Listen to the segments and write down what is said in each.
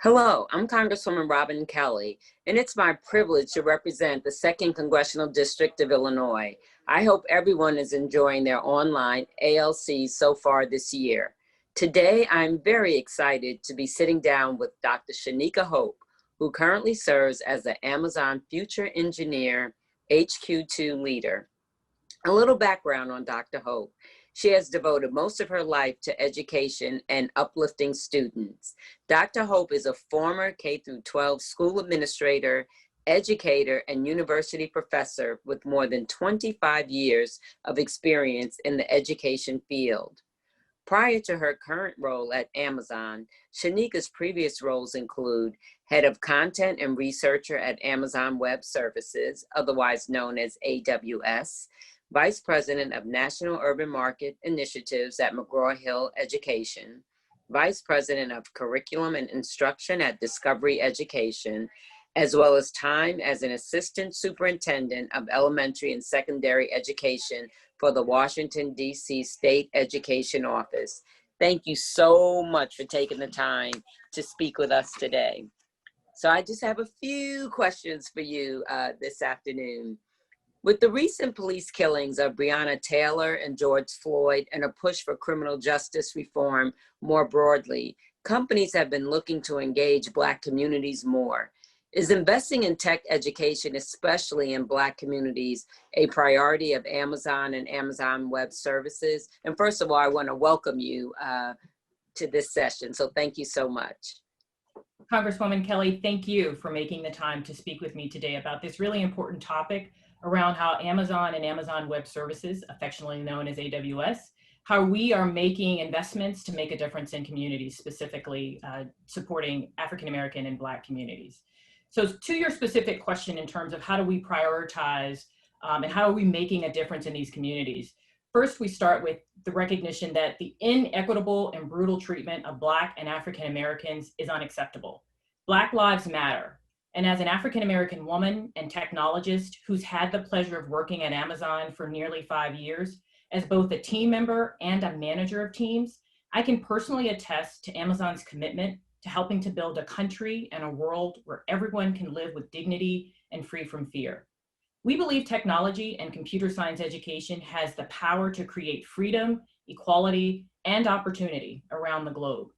Hello, I'm Congresswoman Robin Kelly, and it's my privilege to represent the 2nd Congressional District of Illinois. I hope everyone is enjoying their online ALC so far this year. Today, I'm very excited to be sitting down with Dr. Shanika Hope, who currently serves as the Amazon Future Engineer HQ2 leader. A little background on Dr. Hope. She has devoted most of her life to education and uplifting students. Dr. Hope is a former K-12 school administrator, educator, and university professor with more than 25 years of experience in the education field. Prior to her current role at Amazon, Shanika's previous roles include head of content and researcher at Amazon Web Services, otherwise known as AWS, Vice President of National Urban Market Initiatives at McGraw-Hill Education, Vice President of Curriculum and Instruction at Discovery Education, as well as time as an Assistant Superintendent of Elementary and Secondary Education for the Washington, D.C. State Education Office. Thank you so much for taking the time to speak with us today. So I just have a few questions for you this afternoon. With the recent police killings of Breonna Taylor and George Floyd and a push for criminal justice reform more broadly, companies have been looking to engage Black communities more. Is investing in tech education, especially in Black communities, a priority of Amazon and Amazon Web Services? And first of all, I want to welcome you to this session. So thank you so much. Congresswoman Kelly, thank you for making the time to speak with me today about this really important topic around how Amazon and Amazon Web Services, affectionately known as AWS, how we are making investments to make a difference in communities, specifically supporting African-American and Black communities. So to your specific question in terms of how do we prioritize and how are we making a difference in these communities? First, we start with the recognition that the inequitable and brutal treatment of Black and African-Americans is unacceptable. Black lives matter. And as an African-American woman and technologist who's had the pleasure of working at Amazon for nearly 5 years, as both a team member and a manager of teams, I can personally attest to Amazon's commitment to helping to build a country and a world where everyone can live with dignity and free from fear. We believe technology and computer science education has the power to create freedom, equality, and opportunity around the globe.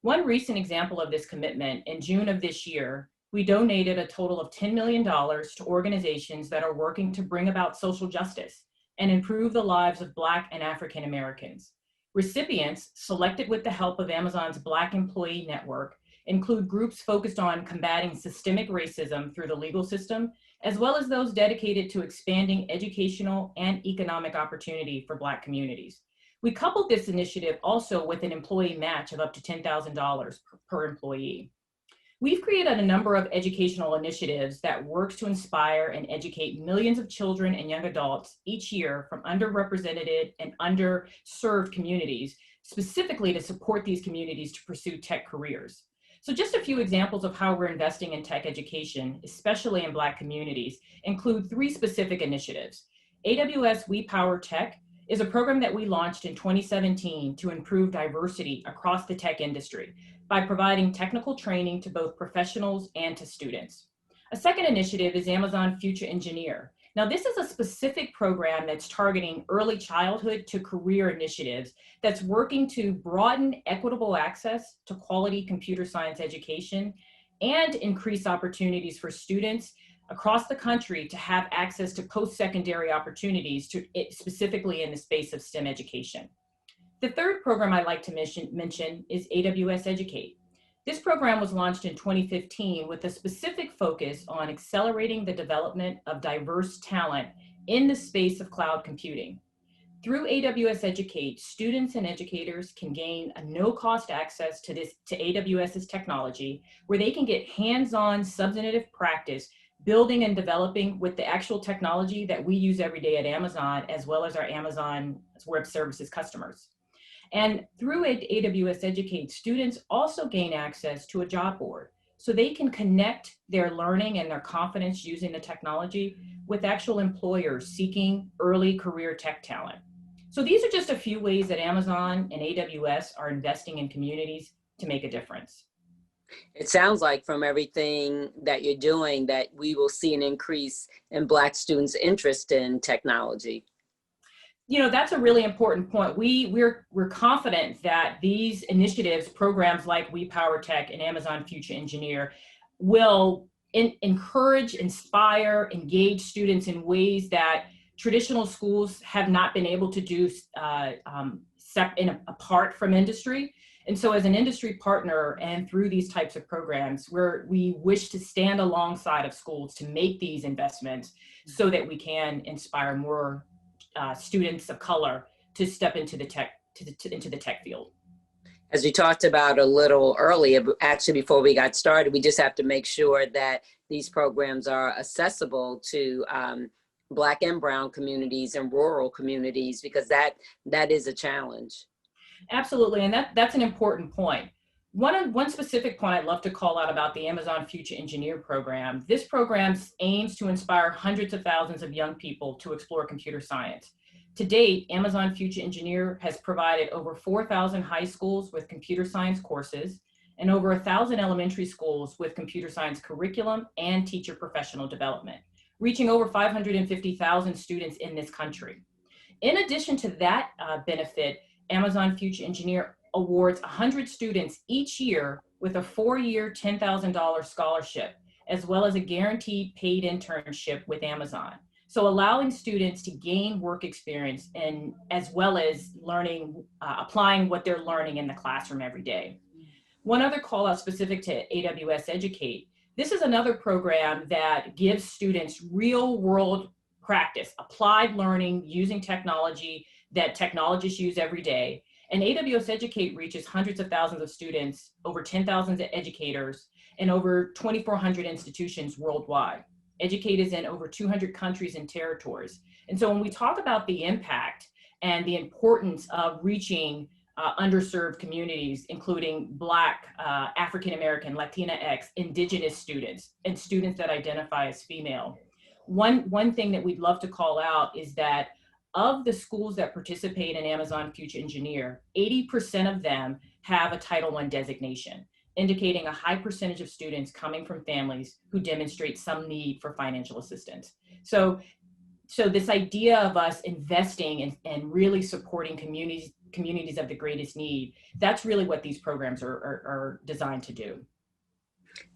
One recent example of this commitment, in June of this year, we donated a total of $10 million to organizations that are working to bring about social justice and improve the lives of Black and African Americans. Recipients, selected with the help of Amazon's Black Employee Network, include groups focused on combating systemic racism through the legal system, as well as those dedicated to expanding educational and economic opportunity for Black communities. We coupled this initiative also with an employee match of up to $10,000 per employee. We've created a number of educational initiatives that works to inspire and educate millions of children and young adults each year from underrepresented and underserved communities, specifically to support these communities to pursue tech careers. So just a few examples of how we're investing in tech education, especially in Black communities, include 3 specific initiatives. AWS We Power Tech is a program that we launched in 2017 to improve diversity across the tech industry by providing technical training to both professionals and to students. A second initiative is Amazon Future Engineer. Now, this is a specific program that's targeting early childhood to career initiatives that's working to broaden equitable access to quality computer science education and increase opportunities for students across the country to have access to post-secondary opportunities, specifically in the space of STEM education. The third program I'd like to mention is AWS Educate. This program was launched in 2015 with a specific focus on accelerating the development of diverse talent in the space of cloud computing. Through AWS Educate, students and educators can gain a no-cost access to AWS's technology, where they can get hands-on substantive practice building and developing with the actual technology that we use every day at Amazon, as well as our Amazon Web Services customers. And through AWS Educate, students also gain access to a job board, so they can connect their learning and their confidence using the technology with actual employers seeking early career tech talent. So these are just a few ways that Amazon and AWS are investing in communities to make a difference. It sounds like from everything that you're doing that we will see an increase in Black students' interest in technology. You know, that's a really important point. We're confident that these initiatives, programs like We Power Tech and Amazon Future Engineer, will encourage, inspire, engage students in ways that traditional schools have not been able to do apart from industry. And so as an industry partner and through these types of programs, we wish to stand alongside of schools to make these investments so that we can inspire more students of color to step into the tech field. As we talked about a little earlier, actually before we got started, we just have to make sure that these programs are accessible to Black and Brown communities and rural communities, because that is a challenge. Absolutely, and that's an important point. One specific point I'd love to call out about the Amazon Future Engineer program. This program aims to inspire hundreds of thousands of young people to explore computer science. To date, Amazon Future Engineer has provided over 4,000 high schools with computer science courses and over 1,000 elementary schools with computer science curriculum and teacher professional development, reaching over 550,000 students in this country. In addition to that benefit, Amazon Future Engineer awards 100 students each year with a 4-year $10,000 scholarship, as well as a guaranteed paid internship with Amazon. So allowing students to gain work experience and as well as learning, applying what they're learning in the classroom every day. One other call out specific to AWS Educate. This is another program that gives students real world practice, applied learning using technology that technologists use every day. And AWS Educate reaches hundreds of thousands of students, over 10,000 educators, and over 2,400 institutions worldwide. Educate is in over 200 countries and territories. And so when we talk about the impact and the importance of reaching underserved communities, including Black, African-American, Latinx, Indigenous students, and students that identify as female, one thing that we'd love to call out is that of the schools that participate in Amazon Future Engineer, 80% of them have a Title I designation, indicating a high percentage of students coming from families who demonstrate some need for financial assistance. So this idea of us investing and really supporting communities of the greatest need, that's really what these programs are designed to do.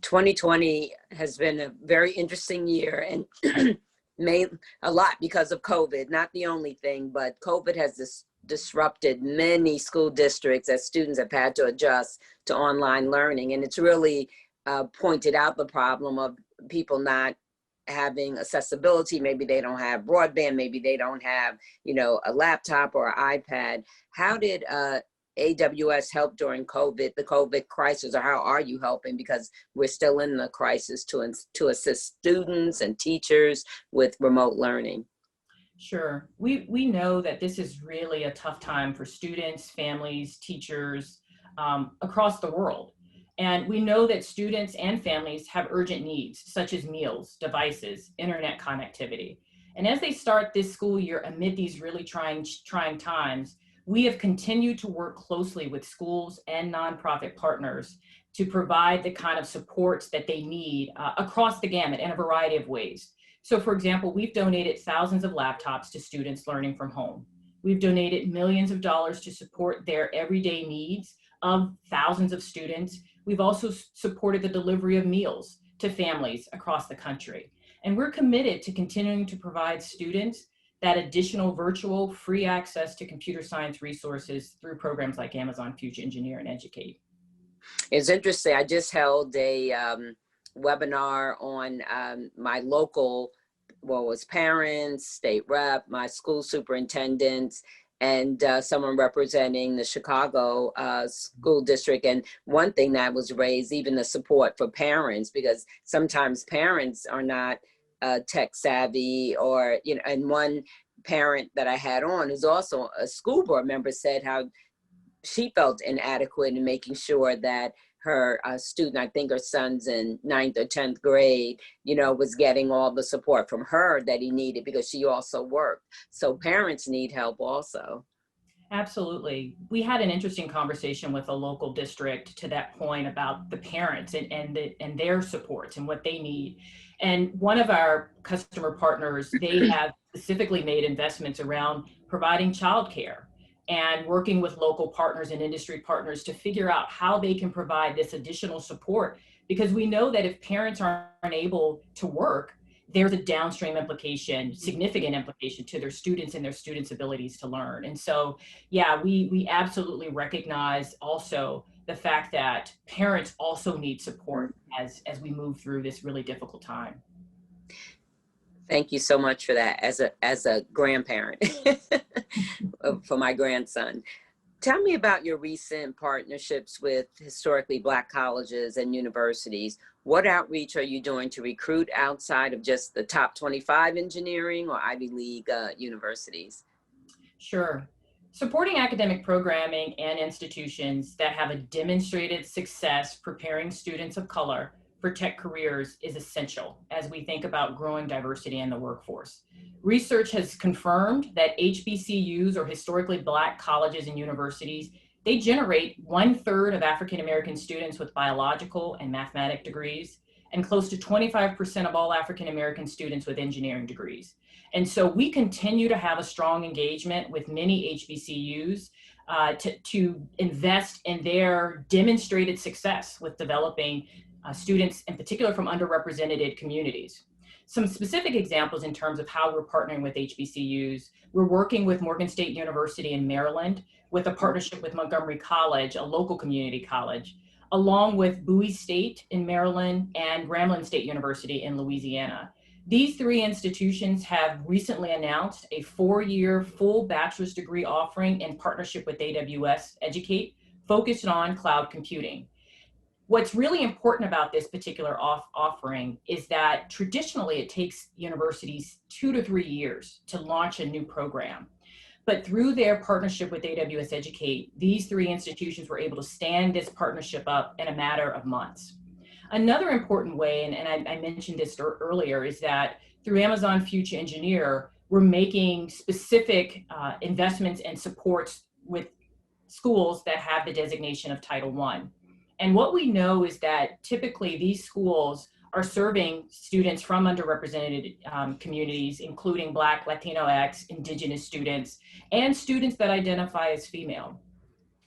2020 has been a very interesting year, and made a lot because of COVID. Not the only thing, but COVID has disrupted many school districts as students have had to adjust to online learning. And it's really pointed out the problem of people not having accessibility. Maybe they don't have broadband, maybe they don't have, a laptop or an iPad. How did AWS help during COVID, the COVID crisis, or how are you helping? Because we're still in the crisis to assist students and teachers with remote learning. Sure. We know that this is really a tough time for students, families, teachers across the world. And we know that students and families have urgent needs, such as meals, devices, internet connectivity. And as they start this school year amid these really trying times, we have continued to work closely with schools and nonprofit partners to provide the kind of supports that they need across the gamut in a variety of ways. So for example, we've donated thousands of laptops to students learning from home. We've donated millions of dollars to support their everyday needs of thousands of students. We've also supported the delivery of meals to families across the country. And we're committed to continuing to provide students that additional virtual free access to computer science resources through programs like Amazon Future Engineer and Educate. It's interesting. I just held a webinar on my local, was parents, state rep, my school superintendents, and someone representing the Chicago school district. And one thing that was raised, even the support for parents, because sometimes parents are not tech savvy, or, and one parent that I had on, who's also a school board member, said how she felt inadequate in making sure that her student, I think her son's in 9th or 10th grade, was getting all the support from her that he needed, because she also worked. So parents need help also. Absolutely. We had an interesting conversation with a local district to that point about the parents and their supports and what they need. And one of our customer partners, they have specifically made investments around providing childcare and working with local partners and industry partners to figure out how they can provide this additional support. Because we know that if parents aren't able to work, there's a downstream implication, significant implication to their students and their students' abilities to learn. And so yeah, we absolutely recognize also the fact that parents also need support as we move through this really difficult time. Thank you so much for that as a grandparent for my grandson. Tell me about your recent partnerships with historically Black colleges and universities. What outreach are you doing to recruit outside of just the top 25 engineering or Ivy League universities? Sure. Supporting academic programming and institutions that have a demonstrated success preparing students of color for tech careers is essential as we think about growing diversity in the workforce. Research has confirmed that HBCUs, or historically Black colleges and universities, they generate 1/3 of African American students with biological and mathematic degrees, and close to 25% of all African American students with engineering degrees. And so we continue to have a strong engagement with many HBCUs to invest in their demonstrated success with developing students, in particular from underrepresented communities. Some specific examples in terms of how we're partnering with HBCUs: we're working with Morgan State University in Maryland with a partnership with Montgomery College, a local community college, along with Bowie State in Maryland and Grambling State University in Louisiana. These three institutions have recently announced a 4-year full bachelor's degree offering in partnership with AWS Educate, focused on cloud computing. What's really important about this particular offering is that traditionally it takes universities 2 to 3 years to launch a new program. But through their partnership with AWS Educate, these three institutions were able to stand this partnership up in a matter of months. Another important way, and I mentioned this earlier, is that through Amazon Future Engineer, we're making specific investments and supports with schools that have the designation of Title I. And what we know is that typically these schools are serving students from underrepresented communities, including Black, Latinx, Indigenous students, and students that identify as female.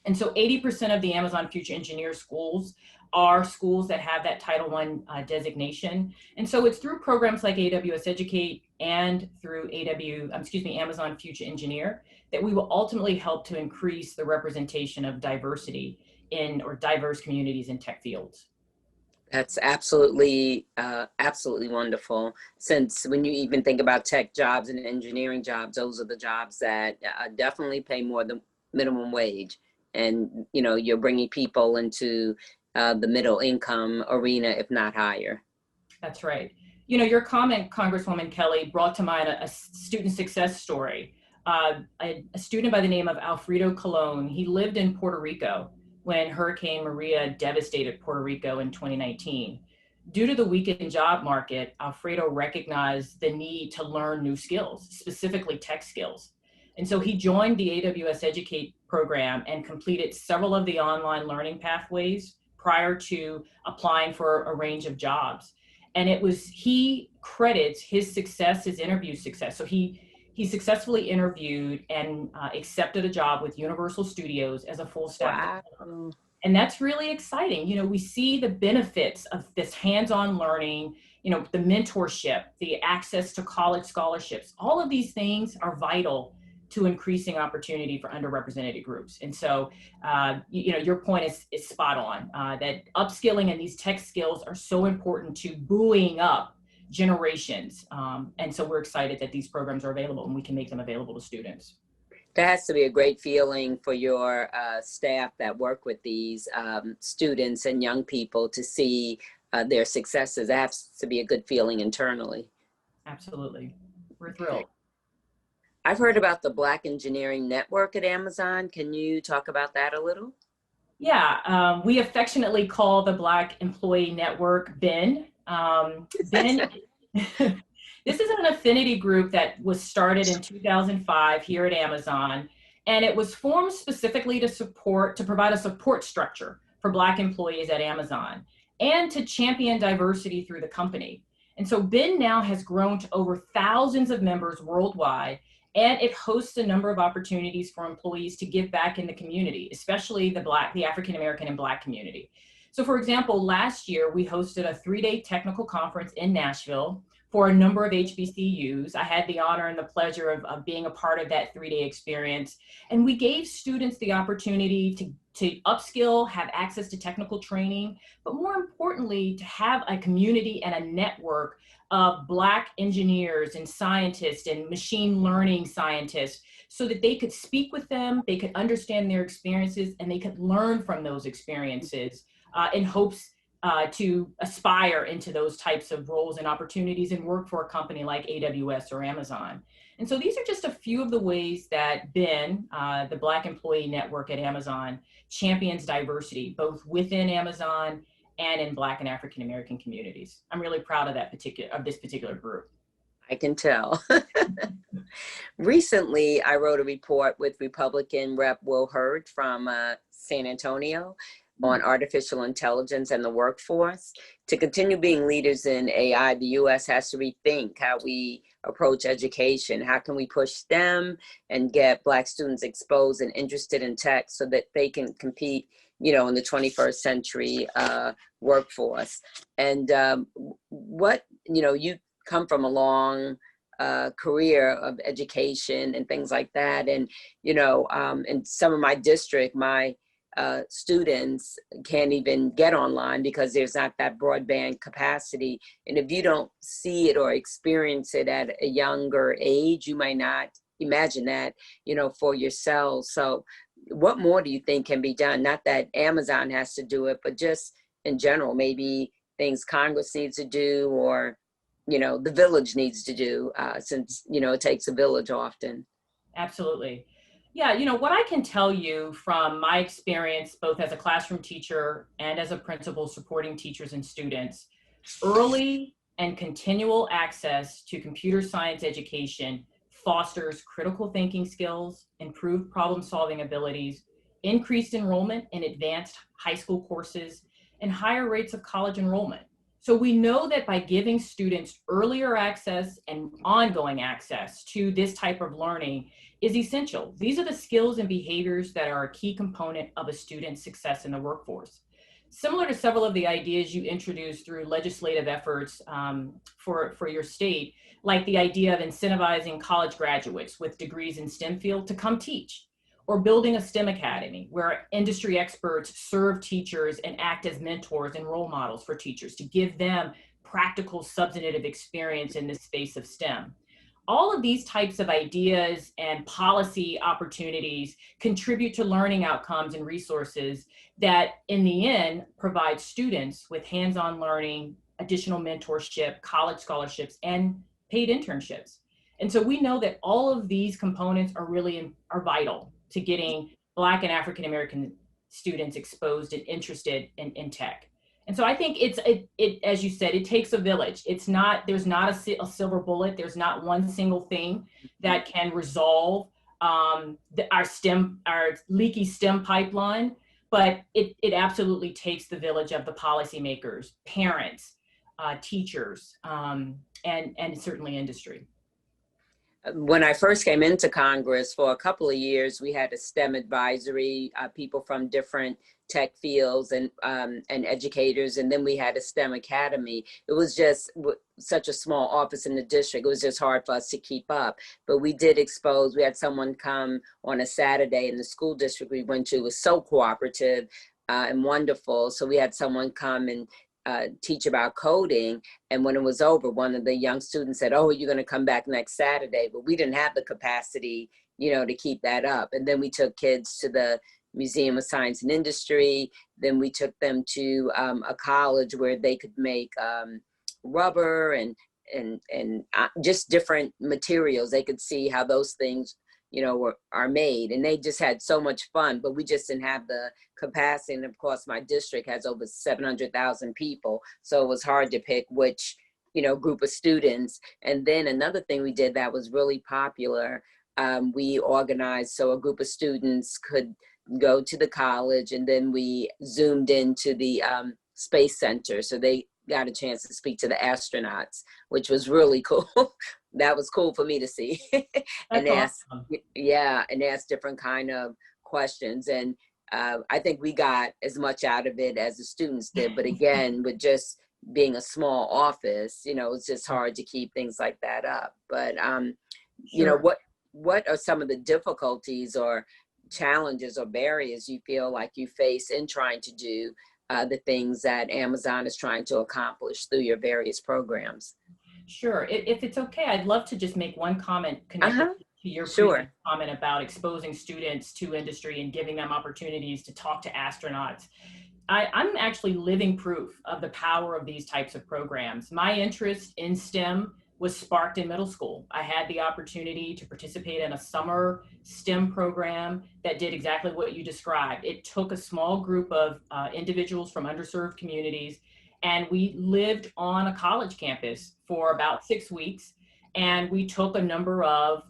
And so 80% of the Amazon Future Engineer schools are schools that have that Title I designation. And so it's through programs like AWS Educate and through Amazon Future Engineer that we will ultimately help to increase the representation of diversity in, or diverse communities in tech fields. That's absolutely, absolutely wonderful. Since when you even think about tech jobs and engineering jobs, those are the jobs that definitely pay more than minimum wage. And, you know, you're bringing people into the middle income arena, if not higher. That's right. You know, your comment, Congresswoman Kelly, brought to mind a student success story. A student by the name of Alfredo Colon, he lived in Puerto Rico when Hurricane Maria devastated Puerto Rico in 2019. Due to the weakened job market, Alfredo recognized the need to learn new skills, specifically tech skills. And so he joined the AWS Educate program and completed several of the online learning pathways prior to applying for a range of jobs. And he credits his success, his interview success. So he successfully interviewed and accepted a job with Universal Studios as a full stack. Wow. And that's really exciting. You know, we see the benefits of this hands-on learning, you know, the mentorship, the access to college scholarships. All of these things are vital to increasing opportunity for underrepresented groups. And so, you know, your point is spot on, that upskilling and these tech skills are so important to buoying up generations. And so we're excited that these programs are available and we can make them available to students. That has to be a great feeling for your staff that work with these students and young people to see their successes. That has to be a good feeling internally. Absolutely. We're thrilled. I've heard about the Black Engineering Network at Amazon. Can you talk about that a little? Yeah, we affectionately call the Black Employee Network BEN. BEN, this is an affinity group that was started in 2005 here at Amazon. And it was formed specifically to provide a support structure for Black employees at Amazon and to champion diversity through the company. And so BIN now has grown to over thousands of members worldwide, and it hosts a number of opportunities for employees to give back in the community, especially the African American and Black community. So for example, last year we hosted a 3-day technical conference in Nashville for a number of HBCUs. I had the honor and the pleasure of being a part of that 3-day experience. And we gave students the opportunity to upskill, have access to technical training, but more importantly, to have a community and a network of Black engineers and scientists and machine learning scientists so that they could speak with them, they could understand their experiences, and they could learn from those experiences in hopes to aspire into those types of roles and opportunities and work for a company like AWS or Amazon. And so these are just a few of the ways that BIN, the Black Employee Network at Amazon, champions diversity, both within Amazon and in Black and African American communities. I'm really proud of this particular group. I can tell. Recently, I wrote a report with Republican Rep. Will Hurd from San Antonio on artificial intelligence and the workforce. To continue being leaders in AI, the U.S. has to rethink how we approach education. How can we push them and get Black students exposed and interested in tech so that they can compete, in the 21st century workforce? And you come from a long career of education and things like that. And, in some of my district, my students can't even get online because there's not that broadband capacity. And if you don't see it or experience it at a younger age, you might not imagine that, for yourself. So what more do you think can be done? Not that Amazon has to do it, but just in general, maybe things Congress needs to do or, the village needs to do since, it takes a village often. Absolutely. Yeah, what I can tell you from my experience, both as a classroom teacher and as a principal supporting teachers and students, early and continual access to computer science education fosters critical thinking skills, improved problem-solving abilities, increased enrollment in advanced high school courses, and higher rates of college enrollment. So we know that by giving students earlier access and ongoing access to this type of learning is essential. These are the skills and behaviors that are a key component of a student's success in the workforce. Similar to several of the ideas you introduced through legislative efforts for your state, like the idea of incentivizing college graduates with degrees in STEM field to come teach, or building a STEM academy where industry experts serve teachers and act as mentors and role models for teachers to give them practical substantive experience in this space of STEM. All of these types of ideas and policy opportunities contribute to learning outcomes and resources that in the end provide students with hands-on learning, additional mentorship, college scholarships, and paid internships. And so we know that all of these components are vital to getting Black and African American students exposed and interested in tech. And so I think as you said, it takes a village. There's not a silver bullet. There's not one single thing that can resolve our leaky STEM pipeline, but it absolutely takes the village of the policymakers, parents, teachers, and certainly industry. When I first came into Congress, for a couple of years, we had a STEM advisory, people from different tech fields and educators, and then we had a STEM academy. It was just such a small office in the district. It was just hard for us to keep up. But we did expose, we had someone come on a Saturday in the school district we went to. It was so cooperative and wonderful. So we had someone come and teach about coding, and when it was over, one of the young students said, "Oh, you're going to come back next Saturday," but we didn't have the capacity, to keep that up. And then we took kids to the Museum of Science and Industry. Then we took them to a college where they could make rubber and just different materials. They could see how those things are made, and they just had so much fun, but we just didn't have the capacity. And of course, my district has over 700,000 people, so it was hard to pick which, group of students. And then another thing we did that was really popular we organized so a group of students could go to the college, and then we zoomed into the space center. So they got a chance to speak to the astronauts, which was really cool. That was cool for me to see. And That's ask, awesome. yeah, and ask different kind of questions. And I think we got as much out of it as the students did. But again, with just being a small office, you know, it's just hard to keep things like that up. But you know, Sure. what are some of the difficulties or challenges or barriers you feel like you face in trying to do the things that Amazon is trying to accomplish through your various programs? Sure. If it's okay, I'd love to just make one comment connected Uh-huh. to your previous Sure. comment about exposing students to industry and giving them opportunities to talk to astronauts. I'm actually living proof of the power of these types of programs. My interest in STEM was sparked in middle school. I had the opportunity to participate in a summer STEM program that did exactly what you described. It took a small group of individuals from underserved communities, and we lived on a college campus for about 6 weeks. And we took a number of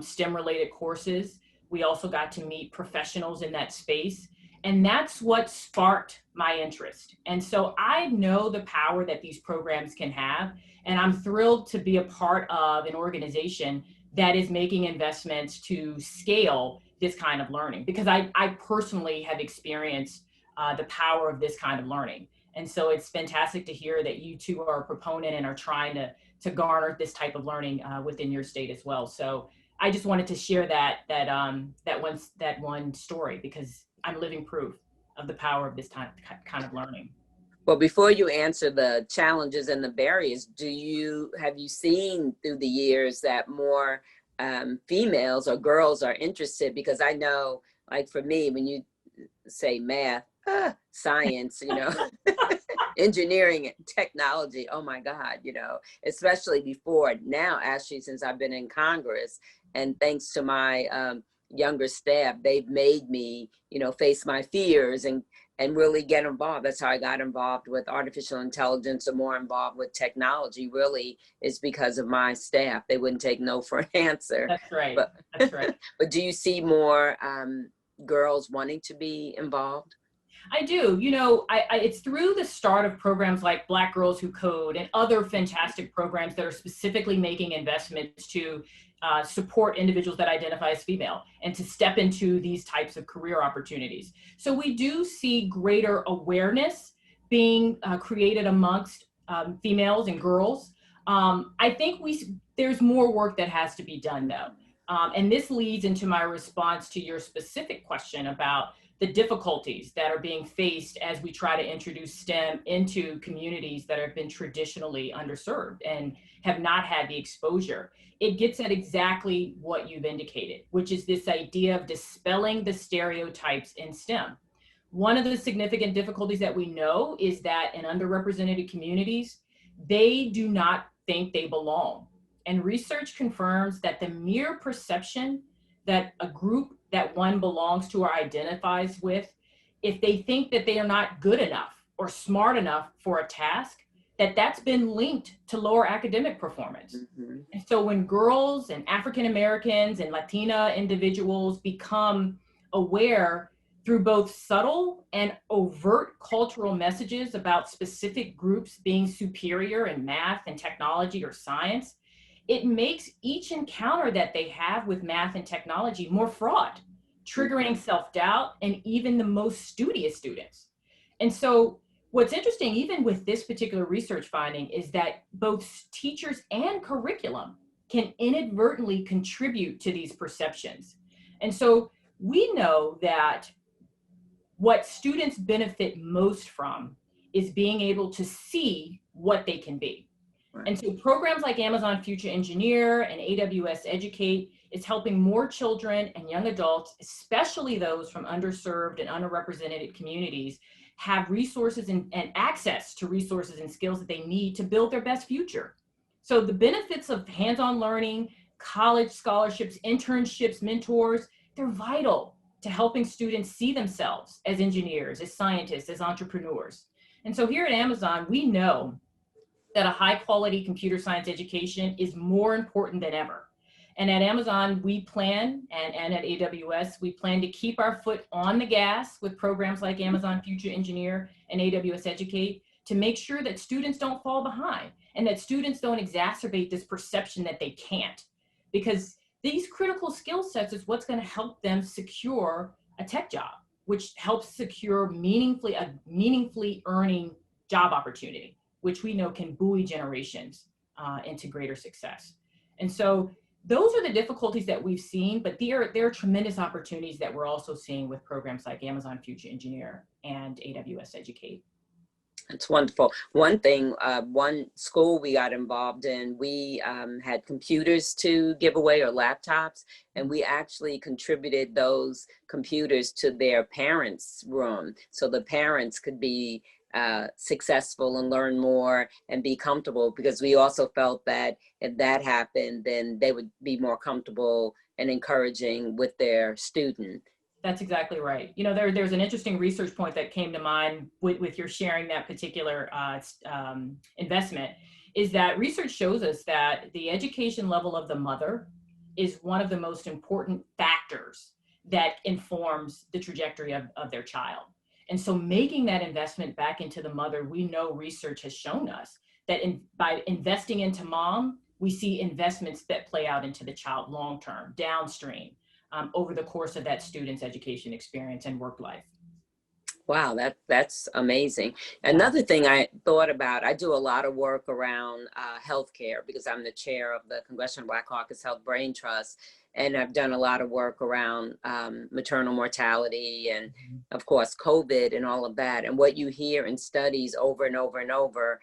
STEM related courses. We also got to meet professionals in that space. And that's what sparked my interest. And so I know the power that these programs can have. And I'm thrilled to be a part of an organization that is making investments to scale this kind of learning, because I personally have experienced the power of this kind of learning. And so it's fantastic to hear that you two are a proponent and are trying to garner this type of learning within your state as well. So I just wanted to share that one story, because I'm living proof of the power of this kind of learning. Well, before you answer the challenges and the barriers, have you seen through the years that more females or girls are interested? Because I know, like for me, when you say math, science, you know, engineering and technology, oh my God, you know, especially before. Now, actually, since I've been in Congress, and thanks to my younger staff, they've made me, you know, face my fears and really get involved. That's how I got involved with artificial intelligence, or more involved with technology, really is because of my staff. They wouldn't take no for an answer. That's right. But That's right. but do you see more girls wanting to be involved? I do. You know, it's through the start of programs like Black Girls Who Code and other fantastic programs that are specifically making investments to support individuals that identify as female and to step into these types of career opportunities. So we do see greater awareness being created amongst females and girls. I think there's more work that has to be done, though. And this leads into my response to your specific question about the difficulties that are being faced as we try to introduce STEM into communities that have been traditionally underserved and have not had the exposure. It gets at exactly what you've indicated, which is this idea of dispelling the stereotypes in STEM. One of the significant difficulties that we know is that in underrepresented communities, they do not think they belong. And research confirms that the mere perception that a group that one belongs to or identifies with, if they think that they are not good enough or smart enough for a task, that's been linked to lower academic performance. Mm-hmm. And so when girls and African Americans and Latina individuals become aware through both subtle and overt cultural messages about specific groups being superior in math and technology or science, it makes each encounter that they have with math and technology more fraught, triggering self-doubt and even the most studious students. And so what's interesting, even with this particular research finding, is that both teachers and curriculum can inadvertently contribute to these perceptions. And so we know that what students benefit most from is being able to see what they can be. And so programs like Amazon Future Engineer and AWS Educate is helping more children and young adults, especially those from underserved and underrepresented communities, have resources and access to resources and skills that they need to build their best future. So the benefits of hands-on learning, college scholarships, internships, mentors, they're vital to helping students see themselves as engineers, as scientists, as entrepreneurs. And so here at Amazon, we know that a high quality computer science education is more important than ever. And at Amazon, we plan, and at AWS, we plan to keep our foot on the gas with programs like Amazon Future Engineer and AWS Educate to make sure that students don't fall behind and that students don't exacerbate this perception that they can't. Because these critical skill sets is what's going to help them secure a tech job, which helps secure a meaningfully earning job opportunity, which we know can buoy generations into greater success. And so those are the difficulties that we've seen, but there are tremendous opportunities that we're also seeing with programs like Amazon Future Engineer and AWS Educate. That's wonderful. One thing, one school we got involved in, we had computers to give away, or laptops, and we actually contributed those computers to their parents' room so the parents could be successful and learn more and be comfortable, because we also felt that if that happened, then they would be more comfortable and encouraging with their student. That's exactly right. You know, there's an interesting research point that came to mind with your sharing that particular investment, is that research shows us that the education level of the mother is one of the most important factors that informs the trajectory of their child. And so making that investment back into the mother, we know research has shown us that by investing into mom, we see investments that play out into the child long-term, downstream, over the course of that student's education experience and work life. Wow, that's amazing. Another thing I thought about, I do a lot of work around healthcare because I'm the chair of the Congressional Black Caucus Health Brain Trust, and I've done a lot of work around maternal mortality and, of course, COVID and all of that. And what you hear in studies over and over and over,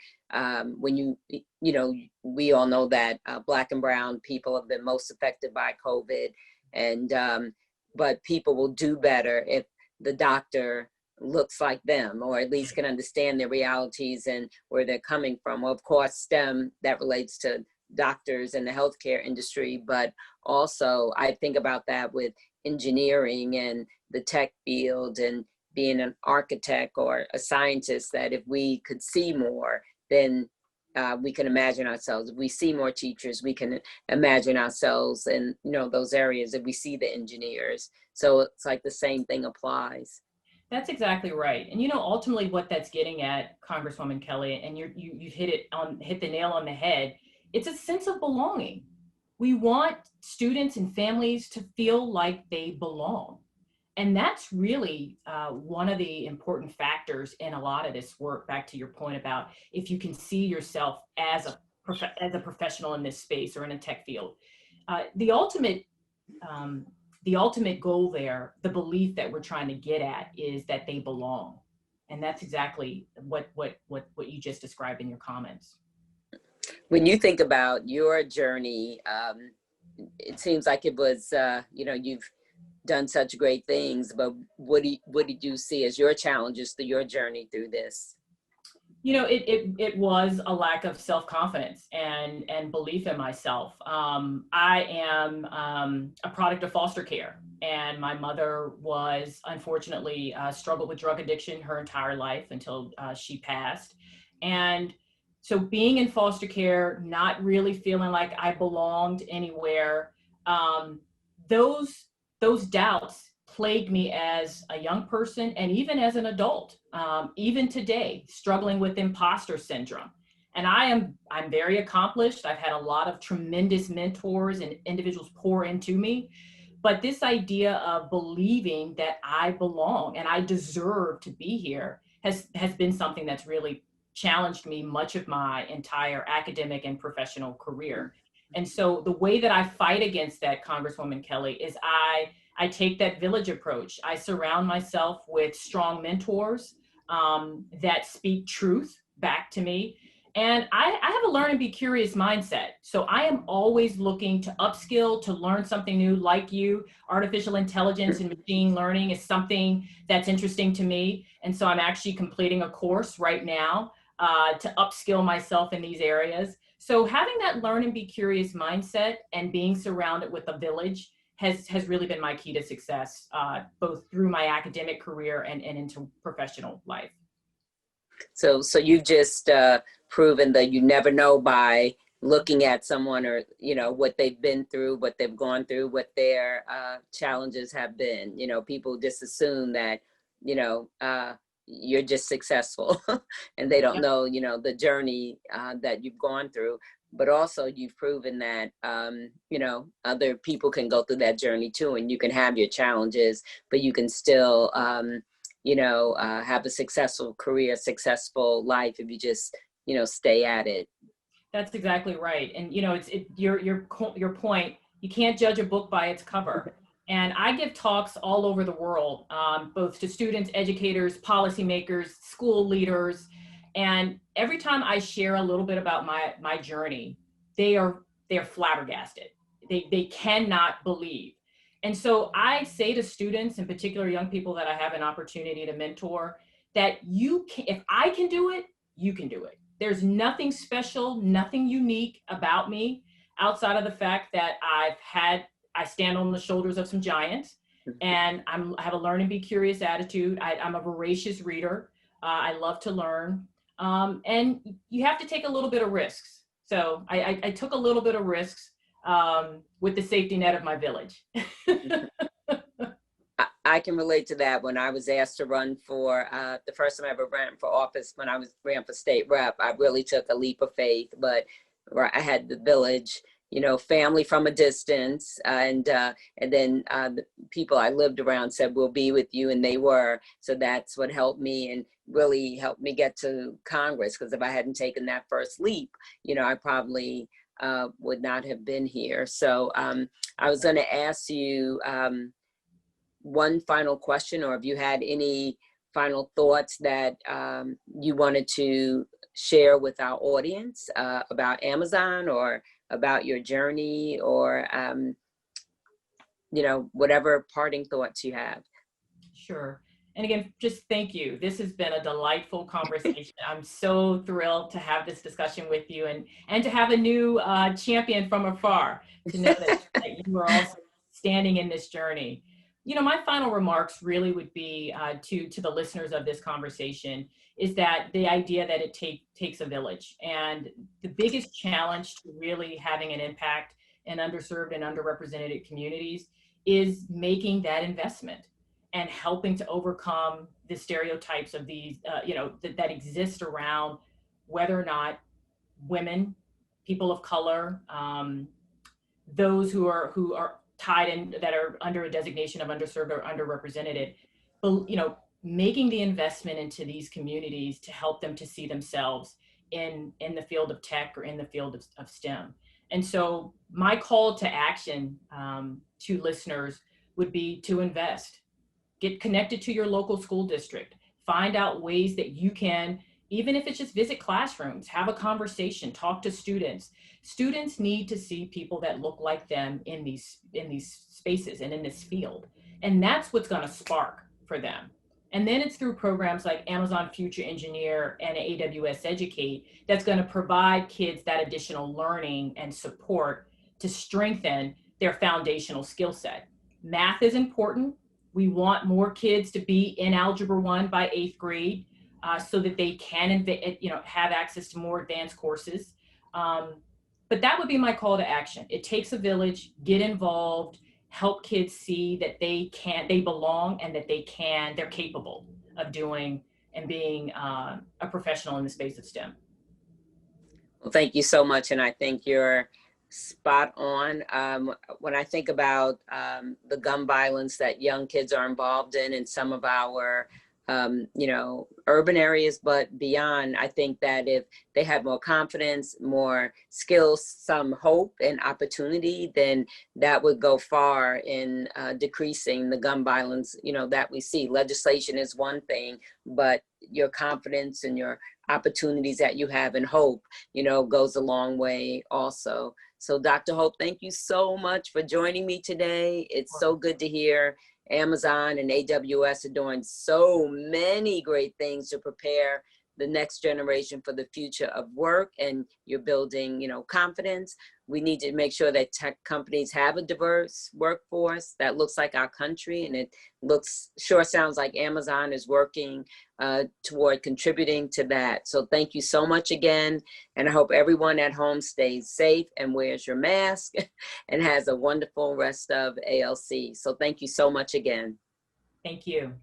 when you know, we all know that Black and brown people have been most affected by COVID, and but people will do better if the doctor looks like them, or at least can understand their realities and where they're coming from. Well, of course, STEM, that relates to doctors and the healthcare industry, but also I think about that with engineering and the tech field and being an architect or a scientist, that if we could see more, then we can imagine ourselves. If we see more teachers, we can imagine ourselves in, you know, those areas. If we see the engineers, so it's like the same thing applies. That's exactly right. And you know, ultimately what that's getting at, Congresswoman Kelly, and you hit the nail on the head, it's a sense of belonging. We want students and families to feel like they belong. And that's really one of the important factors in a lot of this work, back to your point about if you can see yourself as a professional in this space or in a tech field. The ultimate goal there, the belief that we're trying to get at, is that they belong. And that's exactly what you just described in your comments. When you think about your journey, it seems like it was, you know, you've done such great things, but what did you see as your challenges through your journey through this? You know, it was a lack of self-confidence and belief in myself. I am a product of foster care, and my mother was unfortunately struggled with drug addiction her entire life until she passed. And so being in foster care, not really feeling like I belonged anywhere, those doubts plagued me as a young person and even as an adult, even today, struggling with imposter syndrome. And I'm very accomplished. I've had a lot of tremendous mentors and individuals pour into me. But this idea of believing that I belong and I deserve to be here has been something that's really challenged me much of my entire academic and professional career. And so the way that I fight against that, Congresswoman Kelly, is I take that village approach. I surround myself with strong mentors that speak truth back to me. And I have a learn and be curious mindset. So I am always looking to upskill, to learn something new. Like you, artificial intelligence and machine learning is something that's interesting to me. And so I'm actually completing a course right now to upskill myself in these areas. So having that learn and be curious mindset and being surrounded with a village has really been my key to success, both through my academic career and into professional life. So you've just proven that you never know by looking at someone or, what they've been through, what they've gone through, what their challenges have been. People just assume that, you're just successful and they don't Yep. know, the journey that you've gone through. But also you've proven that, other people can go through that journey too, and you can have your challenges, but you can still, have a successful career, successful life if you just, stay at it. That's exactly right. And your point, you can't judge a book by its cover. And I give talks all over the world, both to students, educators, policymakers, school leaders. And every time I share a little bit about my journey, they're flabbergasted. They cannot believe. And so I say to students, in particular young people that I have an opportunity to mentor, that if I can do it, you can do it. There's nothing special, nothing unique about me outside of the fact that I stand on the shoulders of some giants, and I have a learn and be curious attitude. I'm a voracious reader. I love to learn. And you have to take a little bit of risks. So I took a little bit of risks with the safety net of my village. I can relate to that. When I was asked to run for, the first time I ever ran for office, when I ran for state rep, I really took a leap of faith, but I had the village, family from a distance, and then the people I lived around said, we'll be with you, and they were. So that's what helped me and really helped me get to Congress, because if I hadn't taken that first leap, I probably would not have been here. So I was going to ask you one final question, or if you had any final thoughts that you wanted to share with our audience about Amazon, or about your journey, or whatever parting thoughts you have. Sure. And again, just thank you. This has been a delightful conversation. I'm so thrilled to have this discussion with you, and to have a new champion from afar, to know that you are also standing in this journey. My final remarks really would be to the listeners of this conversation, is that the idea that it takes a village. And the biggest challenge to really having an impact in underserved and underrepresented communities is making that investment and helping to overcome the stereotypes of these, that exist around whether or not women, people of color, those who are tied in, that are under a designation of underserved or underrepresented, but making the investment into these communities to help them to see themselves in the field of tech, or in the field of STEM. And so my call to action to listeners would be to invest. Get connected to your local school district. Find out ways that you can, even if it's just visit classrooms, have a conversation, talk to students. Students need to see people that look like them in these spaces and in this field. And that's what's going to spark for them. And then it's through programs like Amazon Future Engineer and AWS Educate that's going to provide kids that additional learning and support to strengthen their foundational skill set. Math is important. We want more kids to be in Algebra 1 by 8th grade, so that they can have access to more advanced courses. But that would be my call to action. It takes a village. Get involved. Help kids see that they belong, and that they're capable of doing and being a professional in the space of STEM. Well, thank you so much, and I think you're spot on. When I think about the gun violence that young kids are involved in some of our urban areas, but beyond, I think that if they had more confidence, more skills, some hope and opportunity, then that would go far in decreasing the gun violence, that we see. Legislation is one thing, but your confidence and your opportunities that you have and hope, goes a long way also. So Dr. Hope, thank you so much for joining me today. It's so good to hear Amazon and AWS are doing so many great things to prepare the next generation for the future of work, and you're building, you know, confidence. We need to make sure that tech companies have a diverse workforce that looks like our country, and it sounds like Amazon is working toward contributing to that. So thank you so much again, and I hope everyone at home stays safe and wears your mask and has a wonderful rest of ALC. So thank you so much again. Thank you.